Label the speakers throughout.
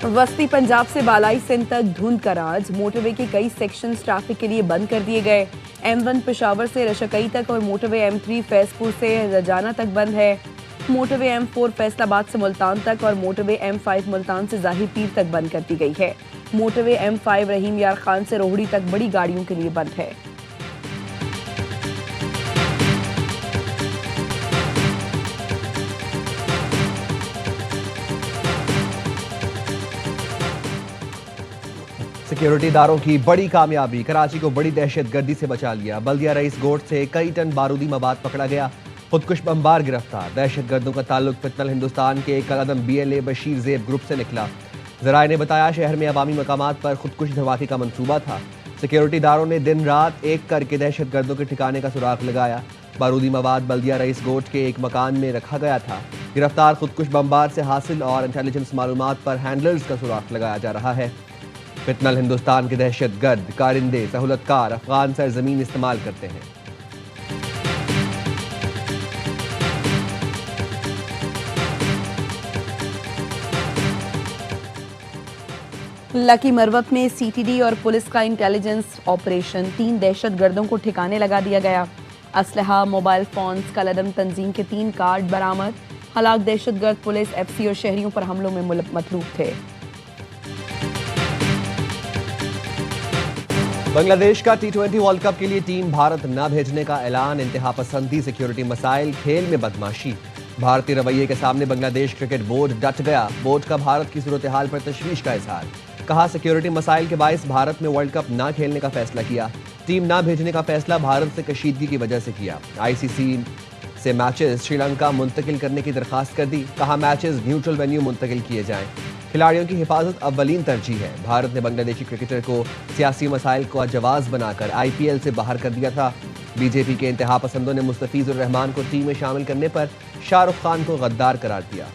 Speaker 1: वस्ती पंजाब से बालाई सिंध तक धुंध का राज। मोटरवे के कई सेक्शन ट्रैफिक के लिए बंद कर दिए गए। M1 पेशावर से रशकई तक और मोटरवे M3 फैजपुर से रजाना तक बंद है। मोटरवे M4 फैसलाबाद से मुल्तान तक और मोटरवे M5 मुल्तान से जाहिर पीर तक बंद कर दी गई है। मोटरवे M5 रहीम यार खान से रोहड़ी तक बड़ी गाड़ियों के लिए बंद है।
Speaker 2: सिक्योरिटीदारों की बड़ी कामयाबी, कराची को बड़ी दहशतगर्दी से बचा लिया। बल्दिया रईस गोट से कई टन बारूदी मवाद पकड़ा गया। खुदकुश बमबार गिरफ्तार। दहशतगर्दों का ताल्लुक फितनल हिंदुस्तान के एक कदम BLA बशीर ज़ेब ग्रुप से निकला। ज़राए ने बताया शहर में अवामी मकामात पर खुदकुश धमाके का मंसूबा था। सिक्योरिटीदारों ने दिन रात एक करके दहशतगर्दों के ठिकाने का सुराग लगाया। बारूदी मवाद बल्दिया रईस गोट के एक मकान में रखा गया था। गिरफ्तार खुदकुश बमबार से हासिल और इंटेलिजेंस मालूमात पर हैंडलर्स का सुराग लगाया जा रहा है। फितनल हिंदुस्तान के दहशतगर्द कारिंदे सहूलतकार अफगान सरजमीन इस्तेमाल करते हैं।
Speaker 1: लकी मरवत में CTD और पुलिस का इंटेलिजेंस ऑपरेशन, 3 दहशतगर्दों को ठिकाने लगा दिया गया। असलहा, मोबाइल फोन्स, कलअदम तंजीम के 3 कार्ड बरामद। हलाक दहशतगर्द पुलिस, FC और शहरियों पर हमलों में मतलूब थे।
Speaker 2: बांग्लादेश का T20 वर्ल्ड कप के लिए टीम भारत न भेजने का ऐलान। इंतहा पसंदी, सिक्योरिटी मसाइल, खेल में बदमाशी। भारतीय रवैये के सामने बांग्लादेश क्रिकेट बोर्ड डट गया। बोर्ड का भारत की सूरत हाल पर तशवीश का इजहार। कहा सिक्योरिटी मसाइल के बायस भारत में वर्ल्ड कप न खेलने का फैसला किया। टीम न भेजने का फैसला भारत से कशीदगी की वजह से किया। ICC से मैचेस श्रीलंका मुंतकिल करने की दरखास्त कर दी। कहा मैचेस न्यूट्रल वेन्यू मुंतकिल किए जाएं। खिलाड़ियों की हिफाजत अव्वलीन तरजीह है। भारत ने बांग्लादेशी क्रिकेटर को सियासी मसाइल को जवाब बनाकर IPL से बाहर कर दिया था। BJP के इंतहा पसंदों ने मुस्तफीजुर रहमान को टीम में शामिल करने पर शाहरुख खान को गद्दार करार दिया।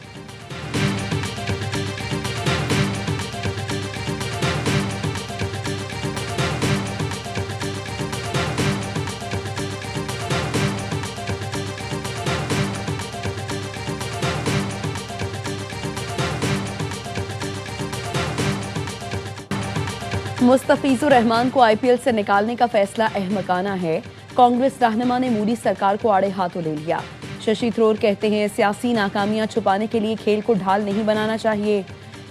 Speaker 1: मुस्तफीजुर रहमान को IPL से निकालने का फैसला अहमकाना है। कांग्रेस रहनुमा ने मोदी सरकार को आड़े हाथों ले लिया। शशि थरूर कहते हैं सियासी नाकामियां छुपाने के लिए खेल को ढाल नहीं बनाना चाहिए,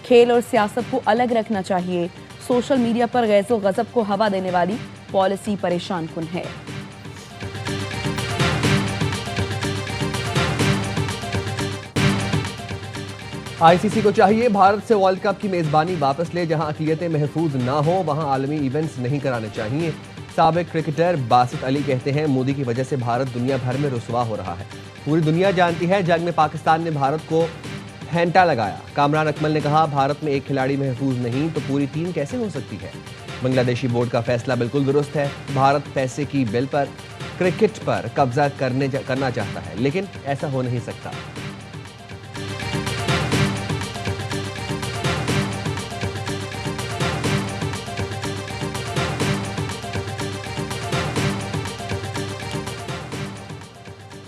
Speaker 1: खेल और सियासत को अलग रखना चाहिए। सोशल मीडिया पर गैज़ो गज़ब को हवा देने वाली पॉलिसी परेशान कुन है।
Speaker 2: ICC को चाहिए भारत से वर्ल्ड कप की मेजबानी वापस ले। जहां अक़लियतें महफूज ना हो वहां आलमी इवेंट्स नहीं कराने चाहिए। साबिक क्रिकेटर बासित अली कहते हैं मोदी की वजह से भारत दुनिया भर में रुसवा हो रहा है। पूरी दुनिया जानती है जंग में पाकिस्तान ने भारत को हैंटा लगाया। कामरान अकमल ने कहा भारत में एक खिलाड़ी महफूज नहीं तो पूरी टीम कैसे हो सकती है। बांग्लादेशी बोर्ड का फैसला बिल्कुल दुरुस्त है। भारत पैसे की बिल पर क्रिकेट पर कब्जा करना चाहता है, लेकिन ऐसा हो नहीं सकता।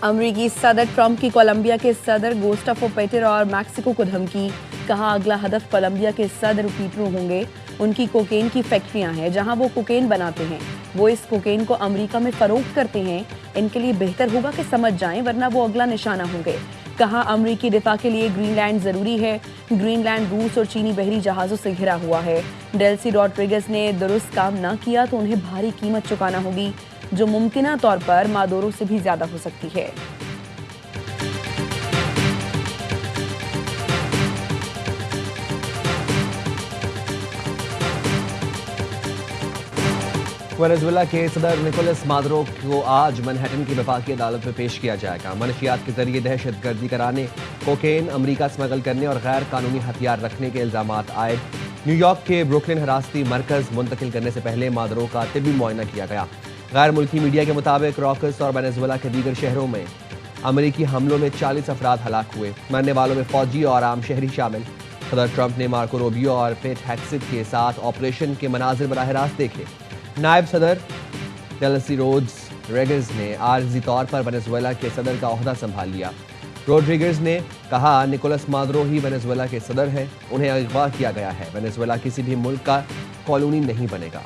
Speaker 1: अमरीकी सदर ट्रंप की कोलंबिया के सदर गुस्टावो पेट्रो और मैक्सिको को धमकी। कहा अगला हदफ कोलंबिया के सदर पेट्रो होंगे। उनकी कोकेन की फैक्ट्रियां हैं जहां वो कोकेन बनाते हैं। वो इस कोकेन को अमेरिका में फरोख्त करते हैं। इनके लिए बेहतर होगा कि समझ जाएं वरना वो अगला निशाना होंगे। कहा अमरीकी दिफा के लिए ग्रीनलैंड जरूरी है। ग्रीनलैंड रूस और चीनी बहरी जहाजों से घिरा हुआ है। डेल्सी रॉड्रिगेज ने दुरुस्त काम न किया तो उन्हें भारी कीमत चुकाना होगी, जो मुमकिना तौर पर मादोरो से भी ज्यादा हो सकती है।
Speaker 2: वेनेजुएला के सदर निकोलस मादुरो को आज मैनहट्टन की वफाकी अदालत में पेश किया जाएगा। मनशियात के जरिए दहशतगर्दी कराने, कोकेन अमेरिका स्मगल करने और गैर कानूनी हथियार रखने के इल्जाम आए। न्यूयॉर्क के ब्रुकलिन हिरासती मरकज मुंतकिल करने से पहले मादुरो का तिब्बी मुआयना किया गया। गैर मुल्की मीडिया के मुताबिक रॉकस और वेनेजुएला के दीगर शहरों में अमेरिकी हमलों में 40 अफराद हलाक हुए। मरने वालों में फौजी और आम शहरी शामिल। सदर ट्रंप ने मार्को रूबियो और पेट हेक्सिट के साथ ऑपरेशन के मनाजिर बराह रास्त देखे। नायब सदर डेल्सी रोड्रिगेज ने आर्जी तौर पर वेनेजुएला के सदर का ओहदा संभाल लिया। रोड्रिगेज ने कहा निकोलस मादुरो ही वेनेजुएला के सदर हैं, उन्हें अगवा किया गया है। वेनेजुएला किसी भी मुल्क का कॉलोनी नहीं बनेगा।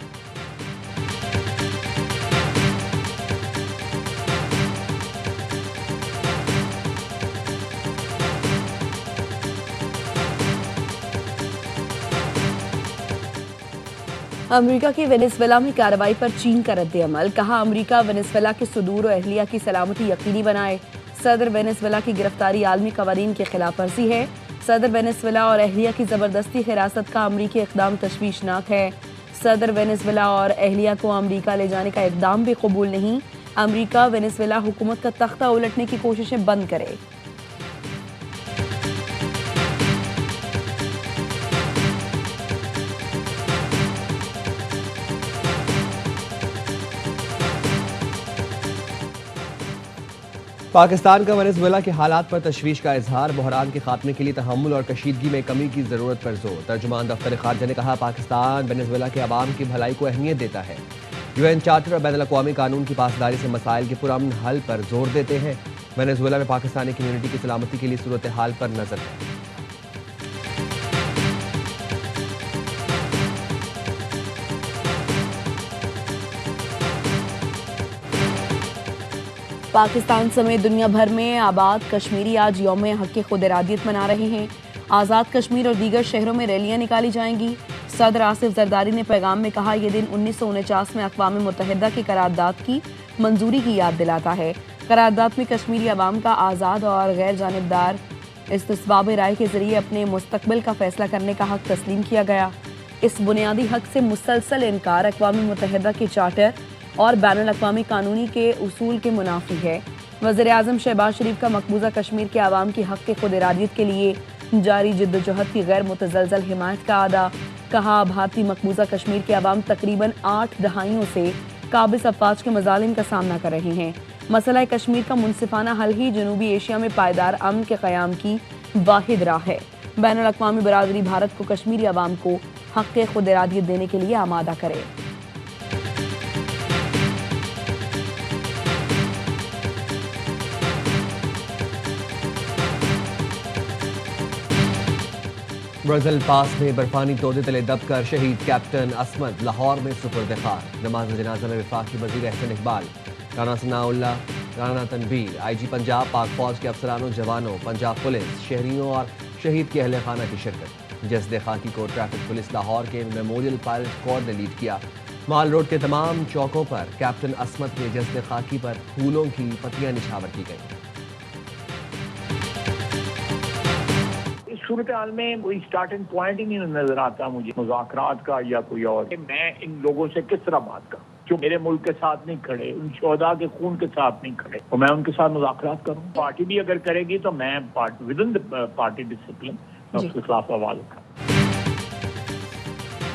Speaker 1: अमेरिका की वेनेजुएला में कार्रवाई पर चीन का रद्द-ए-अमल। कहा अमेरिका वेनेजुएला के सुदूर और अहलिया की सलामती यकीनी बनाए। सदर वेनेजुएला की गिरफ्तारी आलमी कवानीन के खिलाफ वर्जी है। सदर वेनेजुएला और अहलिया की जबरदस्ती हिरासत का अमरीकी इकदाम तशवीशनाक है। सदर वेनेजुएला और अहलिया को अमरीका ले जाने का इकदाम भी कबूल नहीं। अमरीका वेनेजुएला हुकूमत का तख्ता उलटने की कोशिशें बंद करे।
Speaker 2: पाकिस्तान का वेनेजुएला के हालात पर तशवीश का इजहार। बहरान के खात्मे के लिए तहम्मुल और कशीदगी में कमी की जरूरत पर जोर। तर्जुमान दफ्तर खारजा ने कहा पाकिस्तान वेनेजुएला के अवाम की भलाई को अहमियत देता है। यूएन चार्टर और बैनुल अक़वामी कानून की पासदारी से मसाइल के पुरअमन हल पर जोर देते हैं। वेनेजुएला में पाकिस्तानी कम्युनिटी की सलामती के लिए सूरत हाल पर नजर है।
Speaker 1: पाकिस्तान समेत दुनिया भर में आबाद कश्मीरी आज यौम हक़ खुद इरादियत मना रहे हैं। आज़ाद कश्मीर और दीगर शहरों में रैलियां निकाली जाएंगी। सदर आसिफ जरदारी ने पैगाम में कहा यह दिन 1949 में अक़वाम मुत्तहिदा की करारदाद की मंजूरी की याद दिलाता है। करारदाद में कश्मीरी अवाम का आज़ाद और गैर जानिबदार इस्तिस्बाब राय के जरिए अपने मुस्तकबिल का फैसला करने का हक तस्लीम किया गया। इस बुनियादी हक से मुसलसल इनकार अक़वाम मुत्तहिदा के चार्टर और बैनुल अक़वामी कानूनी के उसूल के मुनाफी है। वज़ीर आज़म शहबाज शरीफ का मकबूजा कश्मीर के आवाम की हक़ खुद इरादियत के लिए जारी जिद्दोजहद की गैर मुतज़लज़ल हिमायत का अदा। कहा भारतीय मकबूजा कश्मीर के आवाम तकरीबन 8 दहाइयों से काबिज़ अफ़वाज के मज़ालिम का सामना कर रहे हैं। मसला कश्मीर का मुनसिफाना हल ही जनूबी एशिया में पायदार अमन के क़याम की वाहिद राह है। बैनुल अक़वामी बरादरी भारत को कश्मीरी आवाम को हक़ खुद इरादियत देने के लिए आमादा करे।
Speaker 2: ब्रज़िल पास में बर्फानी तोदे तले दबकर शहीद कैप्टन असमत लाहौर में सुपुर्द खाक। नमाज जनाजा में वफाकी वज़ीर एहसन इकबाल, राना सनाउल्लाह, राना तनवीर, IG पंजाब, पाक फौज के अफसरानों, जवानों, पंजाब पुलिस, शहरियों और शहीद के अहले खाना की शिरकत। जस्द खाकी को ट्रैफिक पुलिस लाहौर के मेमोरियल पायलट कोर ने लीड किया। माल रोड के तमाम चौकों पर कैप्टन असमत के जस्द खाकी पर फूलों की पत्तियां निछावर की गई।
Speaker 3: सूरत हाल में कोई स्टार्टिंग पॉइंट ही नहीं नजर आता मुझे मुज़ाकरात का या कोई और। मैं इन लोगों से किस तरह बात करूं जो मेरे मुल्क के साथ नहीं खड़े, उन शोहदा के खून के साथ नहीं खड़े, तो मैं उनके साथ मुज़ाकरात करूं। पार्टी भी अगर करेगी तो मैं with in the party discipline मैं उसके खिलाफ आवाज उठाऊं।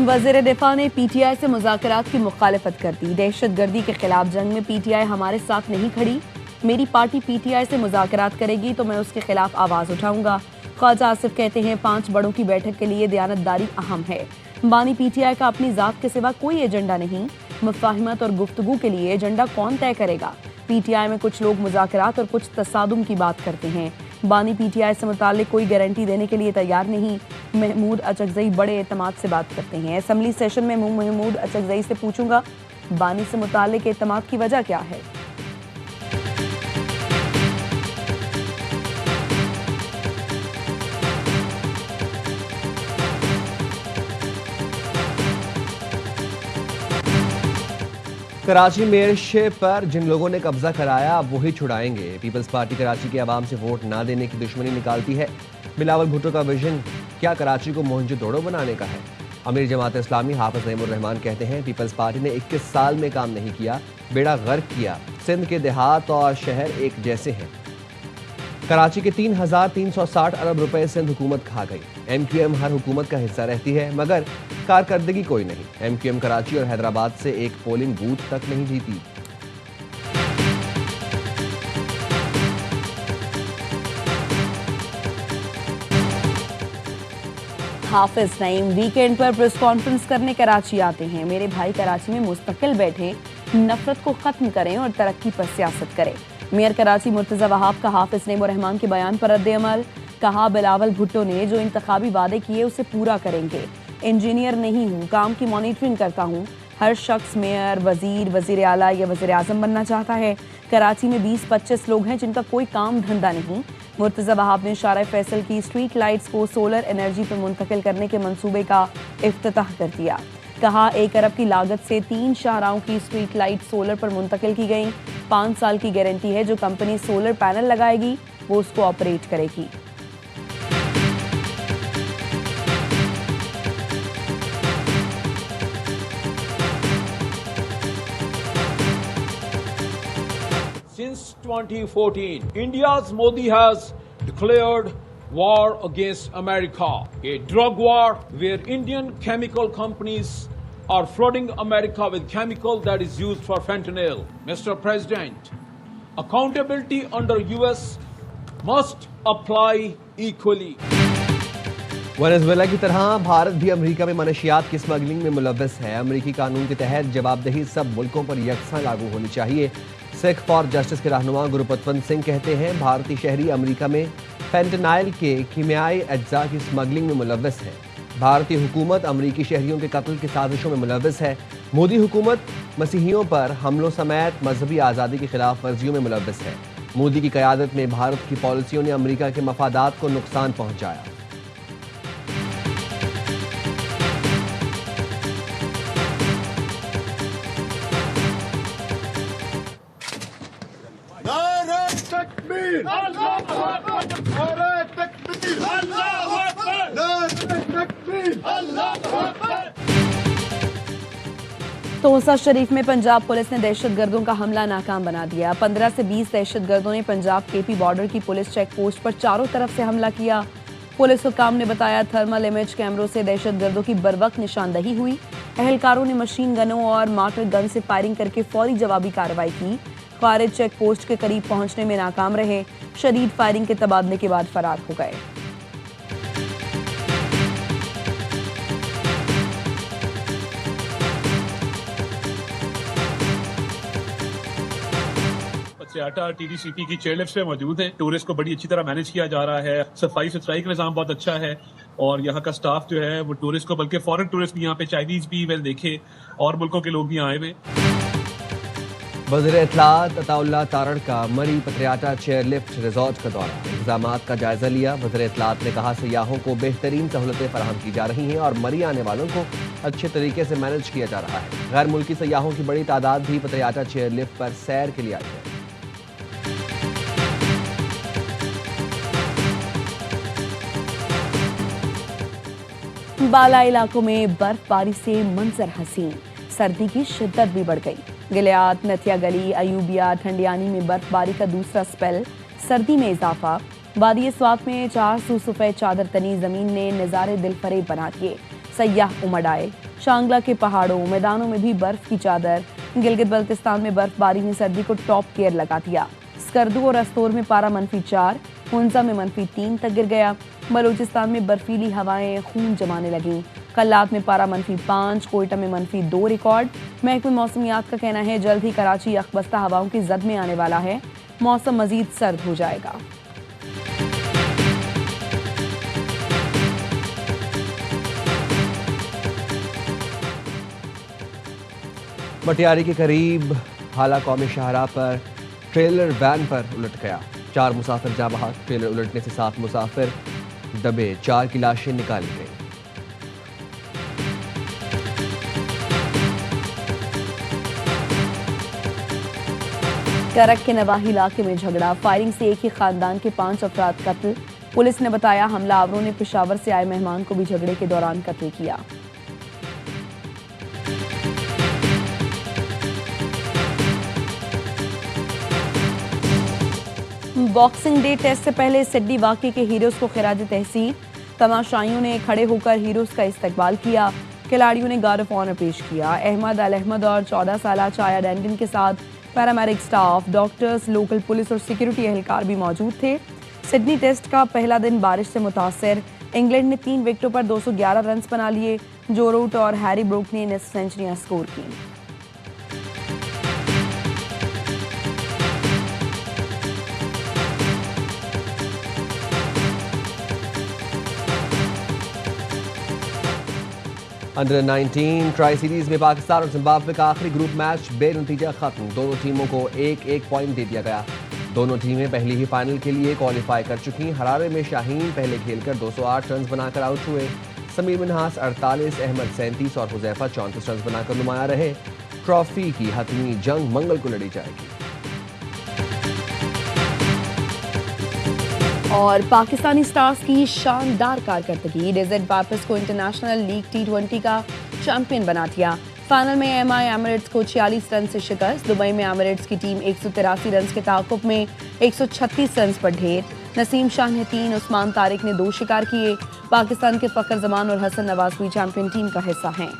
Speaker 1: वज़ीर दिफा ने PTI से मुज़ाकरात की मुखालफत कर दी। दहशतगर्दी के खिलाफ जंग में PTI हमारे साथ नहीं खड़ी। मेरी पार्टी PTI से मुज़ाकरात करेगी तो मैं उसके खिलाफ आवाज उठाऊंगा। ख्वाजा आसिफ कहते हैं 5 बड़ों की बैठक के लिए दयानतदारी अहम है। बानी PTI का अपनी जात के सिवा कोई एजेंडा नहीं। मुफाहिमत और गुफ्तगू के लिए एजेंडा कौन तय करेगा? PTI में कुछ लोग मुज़ाकरात और कुछ तसादुम की बात करते हैं। बानी PTI से मुताल्लिक कोई गारंटी देने के लिए तैयार नहीं। महमूद अचकज़ई बड़े एतमाद से बात करते हैं। असम्बली सेशन में महमूद अचकज़ई से पूछूंगा बानी से मुताल्लिक एतमाद की वजह क्या है।
Speaker 2: कराची मेयरशिप पर जिन लोगों ने कब्जा कराया अब वही छुड़ाएंगे। पीपल्स पार्टी कराची के अवाम से वोट ना देने की दुश्मनी निकालती है। बिलावल भुट्टो का विजन क्या कराची को मोहनजोदड़ो बनाने का है? अमीर जमात इस्लामी हाफिज नईमुर रहमान कहते हैं पीपल्स पार्टी ने 21 साल में काम नहीं किया, बेड़ा गर्क किया। सिंध के देहात और शहर एक जैसे हैं। कराची के 3,360 अरब रुपए सिंध हुकूमत खा गई। MQM हर हुकूमत का हिस्सा रहती है मगर कारकर्दगी कोई नहीं। MQM कराची और हैदराबाद से एक पोलिंग बूथ तक नहीं जीती।
Speaker 1: हाफिज नईम वीकेंड पर प्रेस कॉन्फ्रेंस करने कराची आते हैं। मेरे भाई कराची में मुस्तकिल बैठे, नफरत को खत्म करें और तरक्की पर सियासत करें। मेयर कराची मुर्तजा वहाब का हाफिज नईम रहमान के बयान पर रद्द-ए-अमल। कहा बिलावल भुट्टो ने जो इंतखाबी वादे किए उसे पूरा करेंगे। इंजीनियर नहीं हूँ, काम की मॉनिटरिंग करता हूँ। हर शख्स मेयर, वजीर, वजीर आला या वजीर आजम बनना चाहता है। कराची में 20-25 लोग हैं जिनका कोई काम धंधा नहीं। मुर्तजा वहाब ने शारा फैसल की स्ट्रीट लाइट्स को सोलर एनर्जी पर मुंतकिल करने के मंसूबे का इफ्तिताह कर दिया। कहा 1 अरब की लागत से 3 शाहराहों की स्ट्रीट लाइट सोलर पर मुंतकिल की गई। 5 साल की गारंटी है। जो कंपनी सोलर पैनल लगाएगी वो उसको ऑपरेट करेगी।
Speaker 4: Since 2014, India's Modi has declared war against America, a drug war where Indian chemical companies are flooding America with chemical that is used for fentanyl. Mr. President, accountability under US must apply equally.
Speaker 2: Venezuela की तरह भारत भी America में मनशियात की smuggling में मुलव्वस है। अमेरिकी कानून के तहत जवाबदेही सब मुल्कों पर यकसा लागू होनी चाहिए। सिख फॉर जस्टिस के रहनुमा गुरुपतवंत सिंह कहते हैं भारतीय शहरी अमेरिका में फेंटनाइल के कीमियाई अज्जा की स्मगलिंग में मुलव्वस है। भारतीय हुकूमत अमेरिकी शहरियों के कत्ल की साजिशों में मुलव्वस है। मोदी हुकूमत मसीहियों पर हमलों समेत मजहबी आज़ादी की खिलाफ वर्जियों में मुलव्वस है। मोदी की क़यादत में भारत की पॉलिसियों ने अमेरिका के मफादात को नुकसान पहुंचाया।
Speaker 1: तोसा शरीफ में पंजाब पुलिस ने दहशतगर्दों का हमला नाकाम बना दिया। 15 से 20 दहशतगर्दों ने पंजाब केपी बॉर्डर की पुलिस चेक पोस्ट पर चारों तरफ से हमला किया। पुलिस हुक्काम ने बताया थर्मल इमेज कैमरों से दहशतगर्दों की बरवक्त निशानदही हुई। अहलकारों ने मशीन गनों और मार्टर गन से फायरिंग करके फौरी जवाबी कार्रवाई की। खारिज चेक पोस्ट के करीब पहुंचने में नाकाम रहे। शदीद फायरिंग के तबादले के बाद फरार हो गए।
Speaker 5: सियाटा टीटीसीपी की चेयरलिफ्ट पे मौजूद है। टूरिस्ट को बड़ी अच्छी तरह मैनेज किया जा रहा है। सफाई सुथराई का निजाम बहुत अच्छा है और यहाँ का स्टाफ जो है वो टूरिस्ट को, बल्कि फॉरेन टूरिस्ट भी यहाँ पे, चाइनीज भी मैंने देखे और मुल्कों के लोग भी आए हुए।
Speaker 2: वज़ीर इत्तलात अताउल्लाह तारड़ का मरी पत्रियाटा चेयरलिफ्ट रिजॉर्ट का दौरा, इंतजामात का जायजा लिया। वज़ीर इत्तलात ने कहा सयाहों को बेहतरीन सहूलतें फराहम की जा रही हैं और मरी आने वालों को अच्छे तरीके से मैनेज किया जा रहा है। गैर मुल्की सयाहों की बड़ी तादाद भी पत्रियाटा चेयरलिफ्ट पर सैर के लिए आई है।
Speaker 1: बाला इलाकों में बर्फबारी से मंजर हसीन, सर्दी की शिद्दत भी बढ़ गई। गिलियात, नथिया गली, अयूबिया, ठंडियानी में बर्फबारी का दूसरा स्पेल, सर्दी में इजाफा। वादी स्वात में 400 सफेद चादर तनी जमीन ने नज़ारे दिलफरेब बना दिए। सयाह उमड़ आए। शांगला के पहाड़ों मैदानों में भी बर्फ की चादर। गिलगित बल्तिस्तान में बर्फबारी ने सर्दी को टॉप गियर लगा दिया। स्कर्दू और अस्तोर में पारा -4, हुंजा में -3 तक गिर गया। बलूचिस्तान में बर्फीली हवाएं खून जमाने लगीं। कल्लात में पारा -5, कोयटा में -2 रिकॉर्ड। महकमे मौसमियात का कहना है जल्द ही कराची यकबस्ता हवाओं की जद में आने वाला है। मौसम मजीद सर्द हो जाएगा।
Speaker 2: मटियारी के करीब हाला कौमी शाहराह पर ट्रेलर वैन पर उलट गया। 4 मुसाफिर जा बहा। ट्रेलर उलटने से 7 मुसाफिर दबे। 4 की लाशें निकाली गई।
Speaker 1: करक के नवाही इलाके में झगड़ा, फायरिंग से एक ही खानदान के 5 अफराद कत्ल। पुलिस ने बताया हमलावरों ने पेशावर से आए मेहमान को भी झगड़े के दौरान कत्ल किया। बॉक्सिंग डे टेस्ट से पहले सिडनी वाकई के हीरोज को खिराज तहसीन। तमाशाइयों ने खड़े होकर हीरोज का इस्तकबाल किया। खिलाड़ियों ने गार्ड ऑफ ऑनर पेश किया। अहमद अल अहमद और 14 साल चाया डैंडन के साथ paramedic staff, doctors, local police और सिक्योरिटी एहलकार भी मौजूद थे। सिडनी टेस्ट का पहला दिन बारिश से मुतासर। इंग्लैंड ने 3 विकेटों पर 211 रन बना लिए। जो रूट और हैरी ब्रूक ने निस्फ सेंचुरियां स्कोर की।
Speaker 2: अंडर 19 ट्राई सीरीज में पाकिस्तान और जिम्बाब्वे का आखिरी ग्रुप मैच बेनतीजा खत्म। दोनों टीमों को एक एक पॉइंट दे दिया गया। दोनों टीमें पहले ही फाइनल के लिए क्वालिफाई कर चुकी। हरारे में शाहीन पहले खेलकर 208 रन बनाकर आउट हुए। समीर मिन्हास 48, अहमद 37 और हुजैफा 34 रन बनाकर नुमाया रहे। ट्रॉफी की हतमी जंग मंगल को लड़ी जाएगी।
Speaker 1: और पाकिस्तानी स्टार्स की शानदार कारकर्दगी, डेजर्ट वाइपर्स को इंटरनेशनल लीग T20 का चैंपियन बना दिया। फाइनल में MI एमिरेट्स को 46 रन से शिकस्त। दुबई में एमिरेट्स की टीम 183 रन के ताक़ुब में 136 रन पर ढेर। नसीम शाह ने 3, उस्मान तारिक ने 2 शिकार किए। पाकिस्तान के फखर जमान और हसन नवाज भी चैंपियन टीम का हिस्सा हैं।